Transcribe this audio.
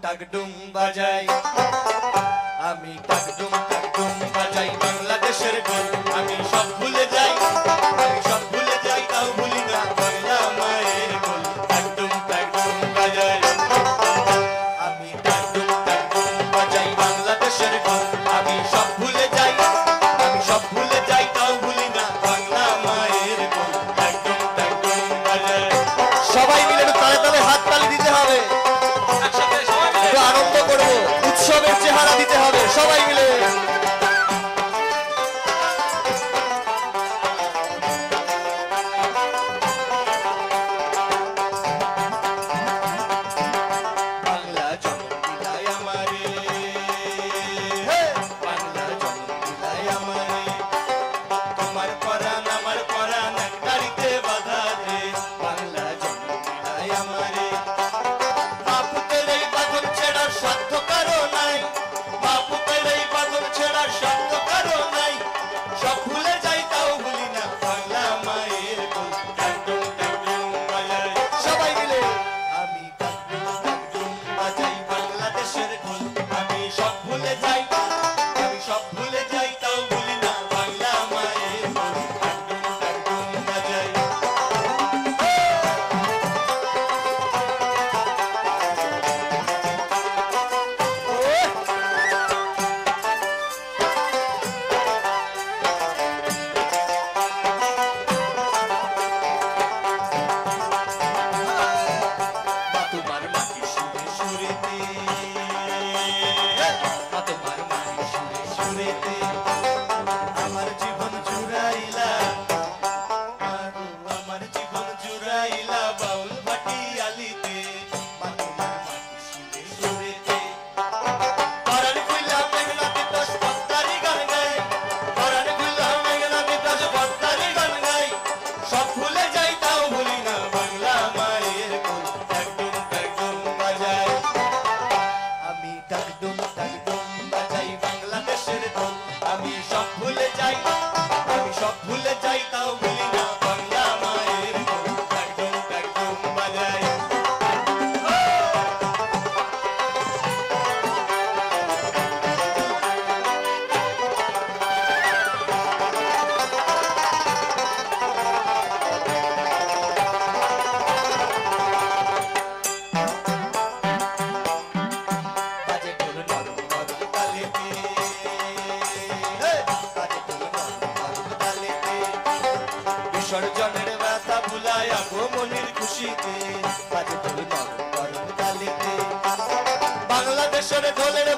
টাকডুম বাজাই আমি টাকডুম বাজাই বাংলাদেশের ঢোল আমি সব ভুলে যাই তাও ভুলি না বাংলা মায়ের ঢোল টাকডুম বাজাই আমি টাকডুম বাজাই বাংলাদেশের ঢোল আমি সব ভুলে যাই তাও ভুলি না বাংলা মায়ের ঢোল টাকডুম বাজাই সবাই মিলে তালে তালে হাত তালি দিতে হবে আনন্দ করবো উৎসবের চেহারা দিতে হবে সবাই মিলে বাংলা জনম দিলাই আমারে বাংলা জনম দিলাই আমারে তোমার পরাণ আমার পরাণ এক দাড়িতে বাঁধা রে বাংলা জনম দিলাই আমারে সাধ্য কারো নাই বাপুতের এই বাঁধন ছেড়ার সাধ্য কারো নাই সব ভুলে যাই তাও ভুলি না বাংলা মায়ের ঢোল টাকডুম বাজাই সবাই মিলে আমি টাকডুম বাজাই বাংলাদেশের ঢোল আমি সব ভুলে যাই তাও ভুলি না বাংলা মায়ের ঢোল টাকডুম বাজাই আমার জীবন জুড়াইলা বাউল ভাটি আলিতে তোমার মাটি সুরে সুরেতে পরাণ খুইলা মেঘনা দিতাস পদ্মারি গান গাই পরাণ খুইলা মেঘনা দিতাস পদ্মারি গান গাই সব ভুলে যাই তাও ভুলি না বাংলা মায়ের ঢোল টাকডুম বাজাই আমি টাকডুম বাজাই বাংলাদেশের ঢোল আমি সব ভুলে যাই তাও ভুলি না বাংলা মায়ের ঢোল টাকডুম বাজাই বাজে ঢোল নরম নরম তালেতে বিসর্জনের ব্যথা ভুলায় আগমনের খুশিতে বাজে ঢোল নরম নরম তালেতে বাংলাদেশের ঢোলের